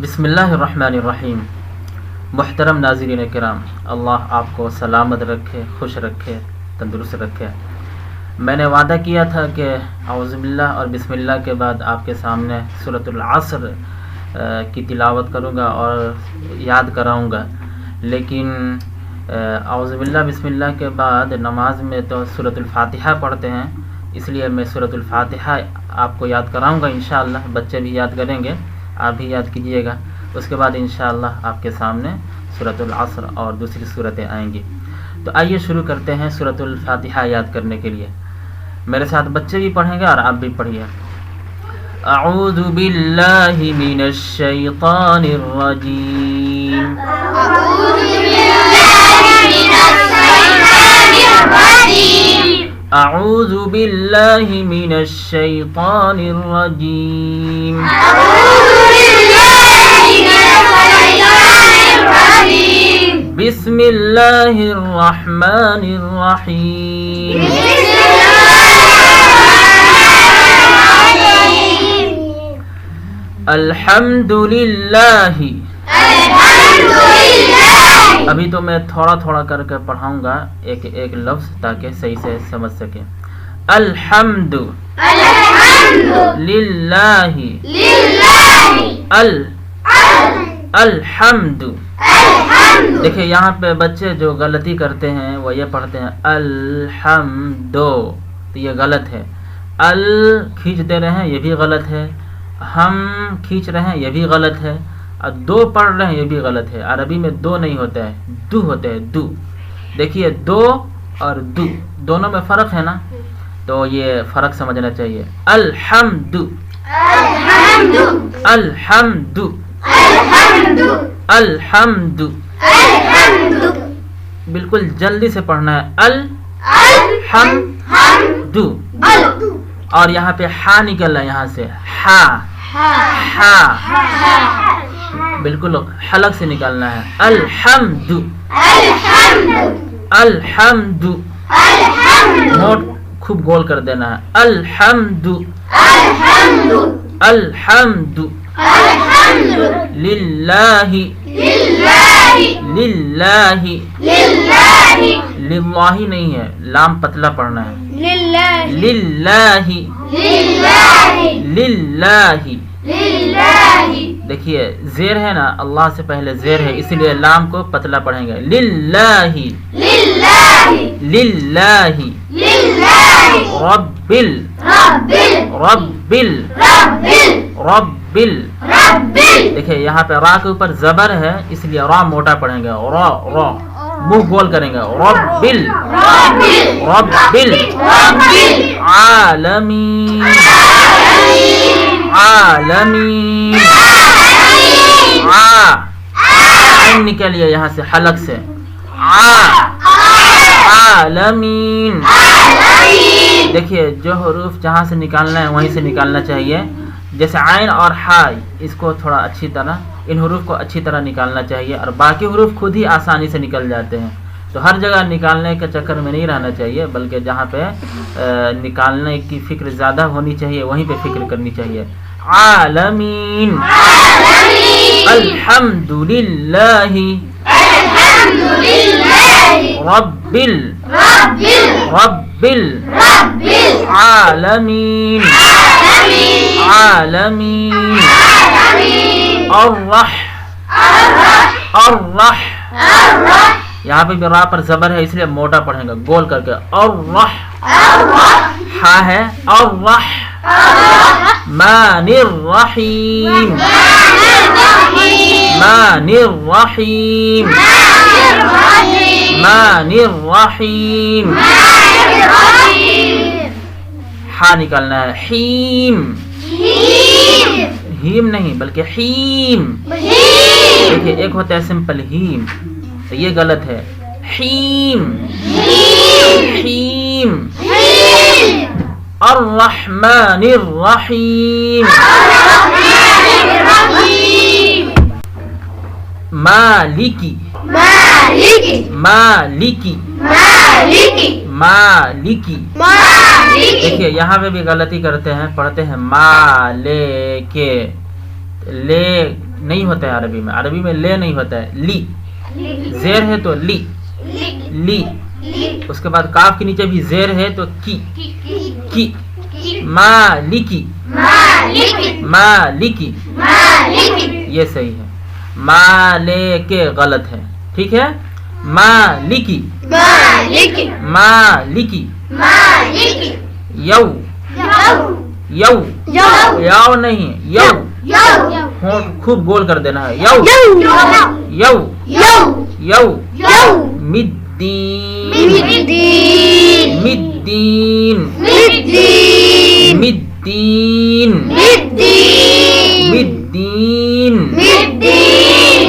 بسم اللہ الرحمن الرحیم۔ محترم ناظرین کرام، اللہ آپ کو سلامت رکھے، خوش رکھے، تندرست رکھے۔ میں نے وعدہ کیا تھا کہ اعوذ باللہ اور بسم اللہ کے بعد آپ کے سامنے سورۃ العصر کی تلاوت کروں گا اور یاد کراؤں گا، لیکن اعوذ باللہ بسم اللہ کے بعد نماز میں تو سورۃ الفاتحہ پڑھتے ہیں، اس لیے میں سورۃ الفاتحہ آپ کو یاد کراؤں گا انشاءاللہ۔ بچے بھی یاد کریں گے، آپ بھی یاد کیجئے گا، اس کے بعد انشاءاللہ آپ کے سامنے سورۃ العصر اور دوسری صورتیں آئیں گی۔ تو آئیے شروع کرتے ہیں سورۃ الفاتحہ یاد کرنے کے لیے۔ میرے ساتھ بچے بھی پڑھیں گے اور آپ بھی پڑھیے۔ اعوذ باللہ من الشیطان الرجیم، اعوذ باللہ من الشیطان الرجیم، بسم اللہ الرحمن الرحیم، الحمد للہ۔ ابھی تو میں تھوڑا تھوڑا کر کے پڑھاؤں گا ایک ایک لفظ تاکہ صحیح سے سمجھ سکیں۔ الحمد للہ، الحمد۔ دیکھیں یہاں پہ بچے جو غلطی کرتے ہیں وہ یہ پڑھتے ہیں الحمد، تو یہ غلط ہے۔ ال کھینچ دے رہے ہیں، یہ بھی غلط ہے۔ ہم کھینچ رہے ہیں، یہ بھی غلط ہے۔ اور دو پڑھ رہے ہیں، یہ بھی غلط ہے۔ عربی میں دو نہیں ہوتا ہے، دو ہوتے ہیں، دو۔ دیکھیے دو اور دو دونوں میں فرق ہے نا، تو یہ فرق سمجھنا چاہیے۔ الحمد، الحمد، الحمد۔ بالکل جلدی سے پڑھنا ہے، الحمد۔ اور یہاں پہ ہا نکل رہا ہے، یہاں سے ہا، ہا بالکل حلق سے نکالنا ہے۔ الحمد، الحمد، نوٹ خوب گول کر دینا ہے۔ الحمد، الحمد، للہ، للہ، للہ نہیں ہے، لام پتلا پڑھنا ہے۔ للہ، للہ۔ دیکھیے زیر ہے نا، اللہ سے پہلے زیر ہے، اس لیے لام کو پتلا پڑھیں گے۔ للہ، للہ، ربل، ربل، ربل۔ دیکھیں یہاں پہ را کے اوپر زبر ہے، اس لیے را موٹا پڑھیں گے، را، را، منہ گول کریں گے۔ ربل، ربل، عالمین، عالمین۔ عین نکلیے یہاں سے حلق سے، عالمین۔ دیکھیے جو حروف جہاں سے نکالنا ہے وہیں سے نکالنا چاہیے، جیسے عین اور ہا، اس کو تھوڑا اچھی طرح، ان حروف کو اچھی طرح نکالنا چاہیے، اور باقی حروف خود ہی آسانی سے نکل جاتے ہیں۔ تو ہر جگہ نکالنے کے چکر میں نہیں رہنا چاہیے، بلکہ جہاں پہ نکالنے کی فکر زیادہ ہونی چاہیے وہیں پہ فکر کرنی چاہیے۔ عالمین، الحمد للہ، ربل، ربل، عالمین، عالمین۔ الرح، یہاں پہ بھی را پر زبر ہے، اس لیے موٹا پڑھیں گا گول کر کے۔ الرح، ہا ہے، الرح، مان الرحیم، مان الرحیم، مان الرحیم۔ ہا نکالنا ہے، حیم، ہیم نہیں بلکہ حیم۔ دیکھیے ایک ہوتا ہے سمپل ہیم، تو یہ غلط ہے، حیم، حیم۔ الرحمن الرحیم، مالکی، مالکی، مالکی۔ دیکھیے یہاں پہ بھی غلطی کرتے ہیں، پڑھتے ہیں مالے کے، لے نہیں ہوتا ہے عربی میں. عربی میں لے نہیں ہوتا ہے, لی. زیر ہے تو لی, لی. اس کے بعد کاف کے نیچے بھی زیر ہے تو کی, کی. مالکی, مالکی, یہ صحیح ہے. مالک غلط ہے, ٹھیک ہے. مالکی, مالکی. یو, یو, یاؤ نہیں, یو. خوب گول کر دینا ہے. You, you, you. مدین, مدین, مدین, مدین.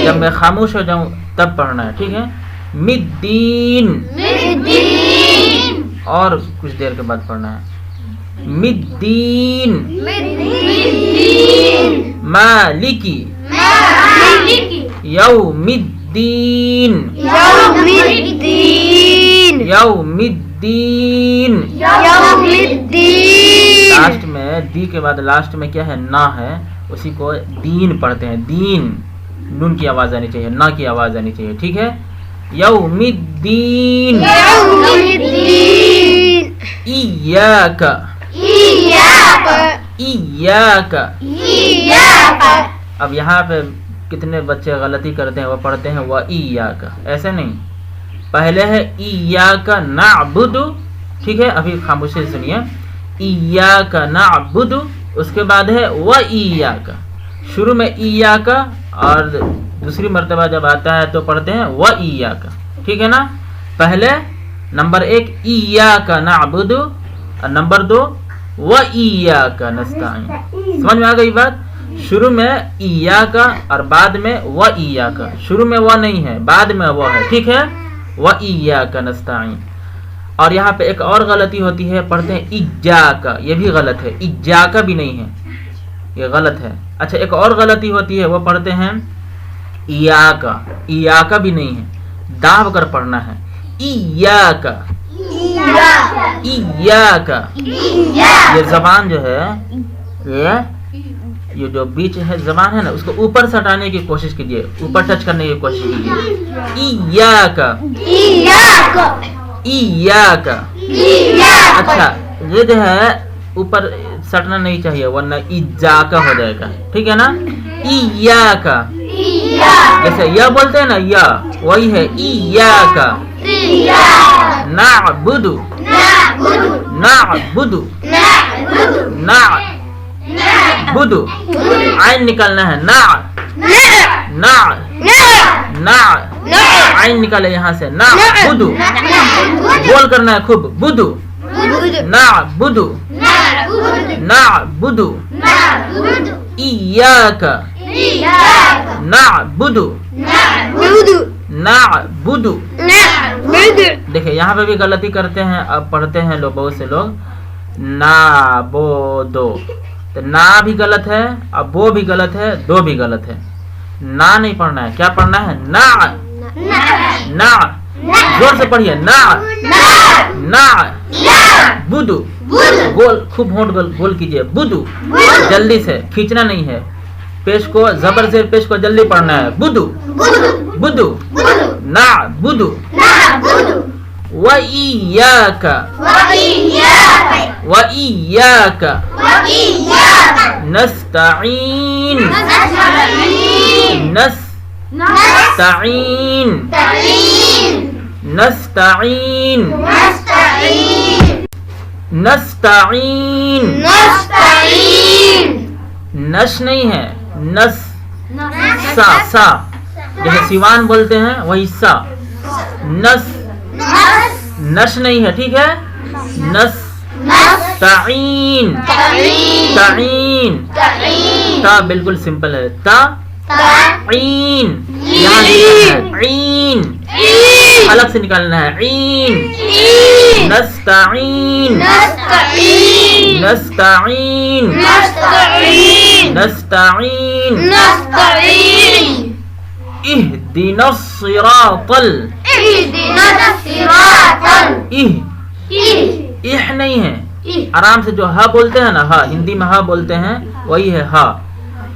جب میں خاموش ہو جاؤں تب پڑھنا ہے, ٹھیک ہے. مدین, اور کچھ دیر کے بعد پڑھنا ہے. مدین, مالکی, یوم الدین, یوم الدین. لاسٹ میں دی کے بعد لاسٹ میں کیا ہے, نا ہے, اسی کو دین پڑھتے ہیں. دین, نون کی آواز آنی چاہیے, نا کی آواز آنی چاہیے, ٹھیک ہے. یوم الدین. ایاک, ایاک. اب یہاں پہ کتنے بچے غلطی کرتے ہیں, وہ پڑھتے ہیں وہ ایاک, ایسے نہیں. پہلے ہے ایاک نعبد, ٹھیک ہے. ابھی خاموشی سے سنیے. ایاک نعبد, اس کے بعد ہے و ایاک. شروع میں ایاک اور دوسری مرتبہ جب آتا ہے تو پڑھتے ہیں و ایاک, ٹھیک ہے نا. پہلے نمبر 1 ایاک نعبد اور نمبر 2 و ایاک نستعین. سمجھ میں آ گئی بات. شروع میں ایاک اور بعد میں و ایاک. شروع میں وہ نہیں ہے, بعد میں وہ ہے, ٹھیک ہے. و ایاک نستعین. اور یہاں پہ ایک اور غلطی ہوتی ہے, پڑھتے ہیں ایاک, یہ بھی غلط ہے. ایاک بھی نہیں ہے, یہ غلط ہے. اچھا, ایک اور غلطی ہوتی ہے, وہ پڑھتے ہیں ایاک. ایاک بھی نہیں ہے, داب کر پڑھنا ہے. ایاک, ایاک. یہ زبان جو ہے, یہ جو بیچ ہے زبان ہے نا, اس کو اوپر سے ہٹانے کی کوشش کیجیے, اوپر ٹچ کرنے کی کوشش کیجیے. ایاک, ایاک. اچھا, یہ جو ہے اوپر سٹنا نہیں چاہیے ورنہ ایجاک ہو جائے گا, ٹھیک ہے نا. ایاک, جیسے یا بولتے ہیں نا, یا وہی ہے ایاک. نعبد, نعبد, نعبد. عین نکالنا ہے, نا, نا, نا. عین نکالے یہاں سے, نعبد. بول کرنا ہے خوب, بدو, نعبد, نعبد. ایاک نعبد, نعبد. دیکھیں یہاں پہ بھی غلطی کرتے ہیں. اب پڑھتے ہیں لوگ, بہت سے لوگ نابودو, تو نا بھی غلط ہے, اب بو بھی غلط ہے, دو بھی غلط ہے. نا نہیں پڑھنا ہے, کیا پڑھنا ہے, نا, نا. زور سے پڑھیے, نا, نا. بدو, گول, خوب ہونٹ گول کیجیے. بدو, جلدی سے, کھینچنا نہیں ہے. پیش کو زبر زیر پیش کو جلدی پڑھنا ہے. بدو, بدو, نا, بدو. و ایاک, و ایاک. نستعین, نستعین, نستعین, نستعین. نش نہیں ہے, نس, سا, سا. جیسے سیوان بولتے ہیں وہی سا. نس, نش نہیں ہے, ٹھیک ہے. نس, تعین, تعین. تا بالکل سمپل ہے, تا, عین. یہاں عین الگ سے نکالنا ہے, عین. نستعین, نستعین, نستعین. اهدنا الصراط اح نہیں ہے, آرام سے جو ہا بولتے ہیں نا, ہا ہندی میں ہا بولتے ہیں وہی ہے ہا.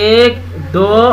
1 2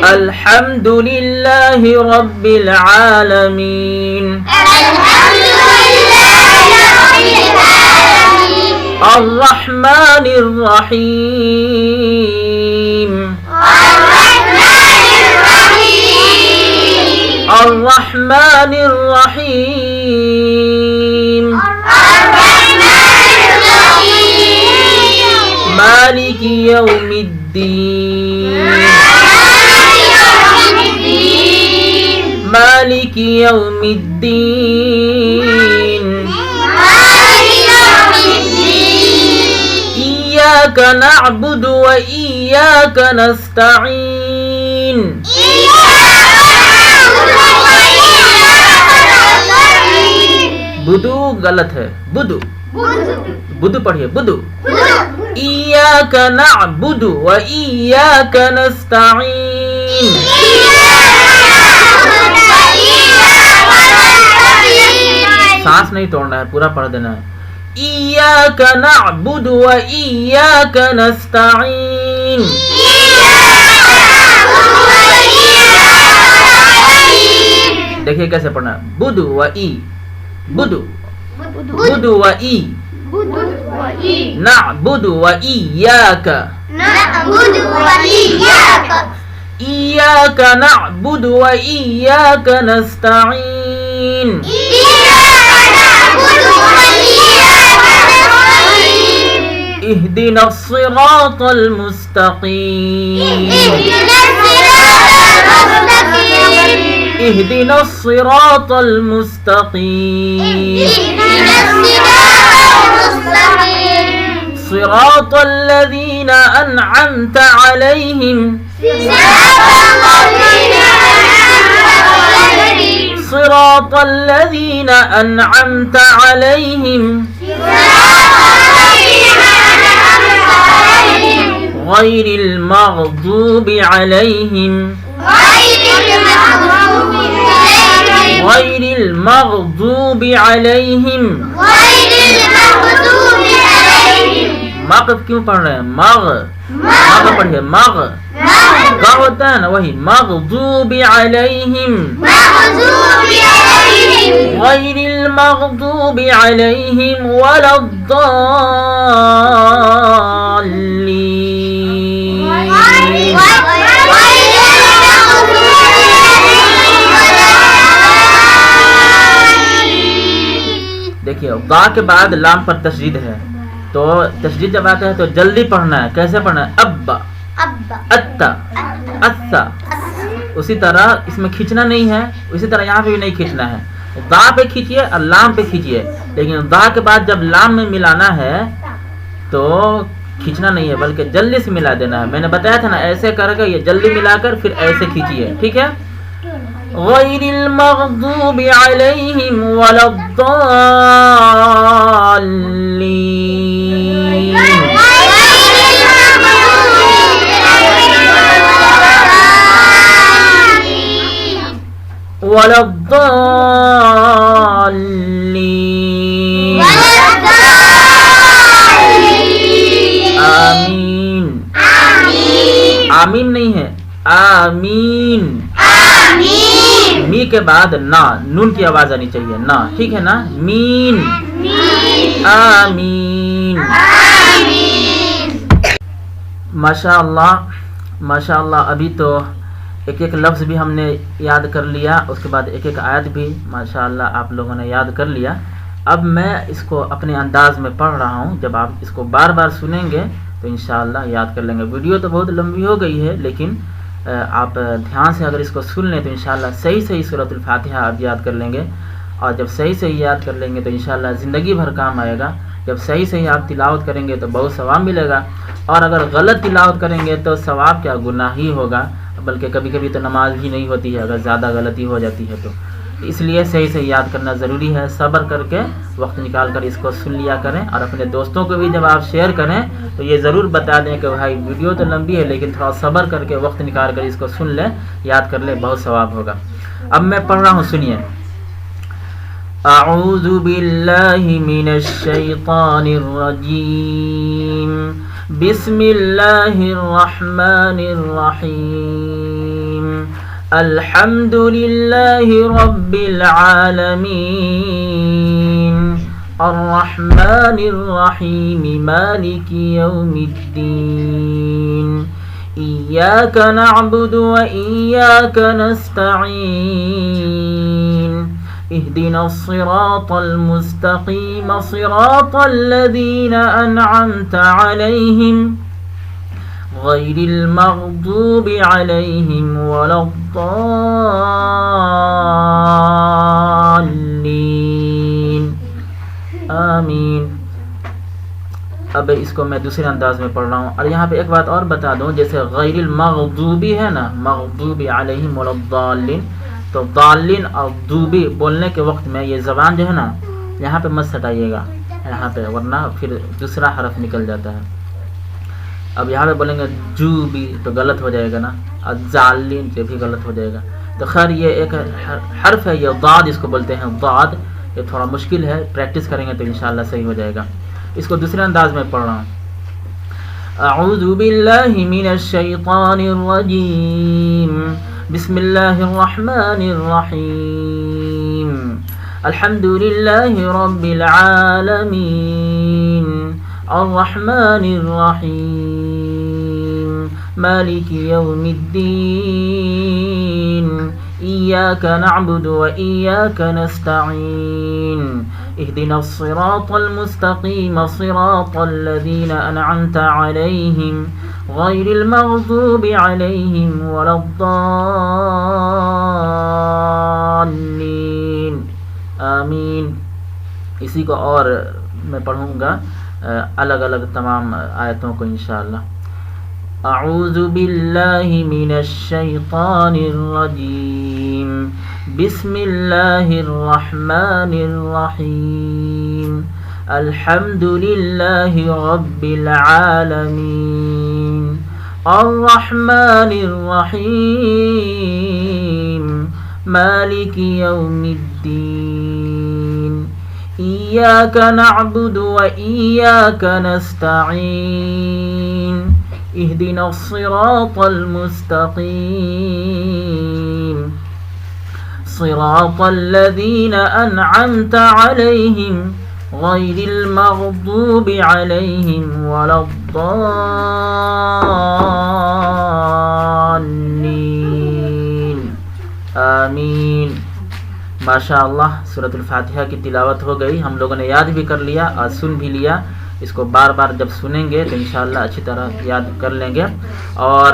الحمد لله رب العالمين الرحمن الرحيم الرحمن الرحيم مالك يوم الدين مالك يوم الدين إياك نعبد وإياك نستعين بدو غلط ہے بدو بدو پڑھیے بدو إياك نعبد وإياك نستعين سانس نہیں توڑنا ہے پورا پڑھ دینا ہے إياك نعبد وإياك نستعين دیکھیے کیسے پڑھنا ہے بدو و ای بدو بدو و ای نعبد و ایاک إياك نعبد وإياك نستعين اهدنا الصراط المستقيم اهدنا الصراط المستقيم صراط الذين أنعمت عليهم صراط الذين أنعمت عليهم غير المغضوب عليهم غير المغضوب عليهم مغ کیوں پڑھ رہے ہیں مغ مغ پڑھیے مغ گا ہوتا ہے نا وہی مغضوب علیہم غیر المغضوب علیہم ولا الضالین دیکھیے با کے بعد لام پر تشدید ہے تو تشدید جب آتا ہے تو جلدی پڑھنا ہے کیسے پڑھنا ہے ابا اتا اسا اسی طرح اس میں کھینچنا نہیں ہے اسی طرح یہاں پہ بھی نہیں کھینچنا ہے دا پہ کھینچیے اور لام پہ کھینچیے لیکن دا کے بعد جب لام میں ملانا ہے تو کھینچنا نہیں ہے بلکہ جلدی سے ملا دینا ہے میں نے بتایا تھا نا ایسے کر کے یہ جلدی ملا کر پھر ایسے کھینچیے ٹھیک ہے غیر المغضوب علیہم ولا الضالین ولا الضالین آمین آمین نہیں ہے آمین می کے بعد نا نون کی آواز آنی چاہیے نا ٹھیک ہے نا مین آمین ماشاء اللہ ابھی تو ایک ایک لفظ بھی ہم نے یاد کر لیا اس کے بعد ایک ایک آیت بھی ماشاء اللہ آپ لوگوں نے یاد کر لیا اب میں اس کو اپنے انداز میں پڑھ رہا ہوں جب آپ اس کو بار بار سنیں گے تو انشاءاللہ یاد کر لیں گے ویڈیو تو بہت لمبی ہو گئی ہے لیکن آپ دھیان سے اگر اس کو سن لیں تو انشاءاللہ صحیح سورۃ الفاتحہ آپ یاد کر لیں گے اور جب صحیح یاد کر لیں گے تو انشاءاللہ زندگی بھر کام آئے گا جب صحیح آپ تلاوت کریں گے تو بہت ثواب ملے گا اور اگر غلط تلاوت کریں گے تو ثواب کیا گناہ ہی ہوگا بلکہ کبھی کبھی تو نماز بھی نہیں ہوتی ہے اگر زیادہ غلطی ہو جاتی ہے تو اس لیے صحیح یاد کرنا ضروری ہے صبر کر کے وقت نکال کر اس کو سن لیا کریں اور اپنے دوستوں کو بھی جب آپ شیئر کریں تو یہ ضرور بتا دیں کہ بھائی ویڈیو تو لمبی ہے لیکن تھوڑا صبر کر کے وقت نکال کر اس کو سن لیں یاد کر لیں بہت ثواب ہوگا اب میں پڑھ رہا ہوں سنیے اعوذ باللہ من الشیطان الرجیم بسم اللہ الرحمن الرحیم الحمد للہ رب العالمین الرحمن الرحیم مالک یوم الدین ایاک نعبد و ایاک نستعین اهدنا الصراط المستقیم صراط الذین انعمت علیہم غیر المغضوب علیہم ولا الضالین آمین۔ اب اس کو میں دوسرے انداز میں پڑھ رہا ہوں، اور یہاں پہ ایک بات اور بتا دوں، جیسے غیر المغضوبی ہے نا، مغضوب علیہم ولا الضالین، تو ضالین اور دوبی بولنے کے وقت میں یہ زبان جو ہے نا یہاں پہ مت ہٹائیے گا یہاں پہ، ورنہ پھر دوسرا حرف نکل جاتا ہے۔ اب یہاں پہ بولیں گے جو بھی تو غلط ہو جائے گا نا، اور ضالین سے بھی غلط ہو جائے گا۔ تو خیر یہ ایک حرف ہے، یہ ضاد اس کو بولتے ہیں، ضاد، یہ تھوڑا مشکل ہے، پریکٹس کریں گے تو انشاءاللہ صحیح ہو جائے گا۔ اس کو دوسرے انداز میں پڑھ رہا ہوں۔ اعوذ باللہ من الشیطان الرجیم، بسم اللہ الرحمن الرحیم، الحمد للہ رب العالمین الرحمن الرحیم مالک یوم الدین ایاک نعبد و ایاک نستعین اهدنا الصراط المستقیم صراط الذین انعمت علیہم غیر المغضوب علیہم ولا الضالین آمین۔ اسی کو اور میں پڑھوں گا الگ الگ تمام آیتوں کو انشاءاللہ۔ اعوذ باللہ من الشیطان الرجیم، بسم اللہ الرحمن الرحیم، الحمد للہ رب العالمین الرحمن الرحیم مالک یوم الدین ایاک نعبد و ایاک نستعین اهدنا الصراط المستقیم صراط الذین انعمت علیہم غیر المغضوب علیہم ولا الضالین آمین۔ ماشاءاللہ سورۃ الفاتحہ کی تلاوت ہو گئی، ہم لوگوں نے یاد بھی کر لیا اور سن بھی لیا۔ اس کو بار بار جب سنیں گے تو انشاءاللہ اچھی طرح یاد کر لیں گے، اور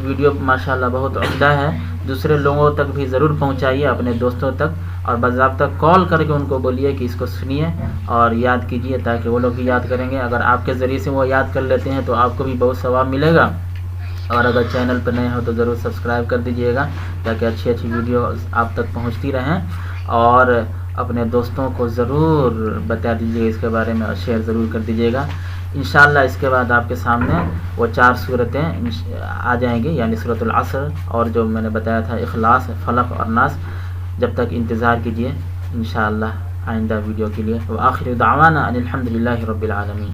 ویڈیو ماشاءاللہ بہت عمدہ ہے، دوسرے لوگوں تک بھی ضرور پہنچائیے، اپنے دوستوں تک، اور باضابطہ کال کر کے ان کو بولیے کہ اس کو سنیے اور یاد کیجیے، تاکہ وہ لوگ بھی یاد کریں گے۔ اگر آپ کے ذریعے سے وہ یاد کر لیتے ہیں تو آپ کو بھی بہت ثواب ملے گا، اور اگر چینل پہ نئے ہو تو ضرور سبسکرائب کر دیجیے گا، تاکہ اچھی اچھی ویڈیو آپ تک پہنچتی رہیں، اور اپنے دوستوں کو ضرور بتا دیجیے اس کے بارے میں، اور شیئر ضرور کر دیجیے گا۔ انشاءاللہ اس کے بعد آپ کے سامنے وہ 4 صورتیں آ جائیں گی، یعنی سورۃ العصر اور جو میں نے بتایا تھا اخلاص، فلق اور ناس۔ جب تک انتظار کیجیے انشاءاللہ آئندہ ویڈیو کے لیے۔ وآخر دعوانا ان الحمد للہ رب العالمین۔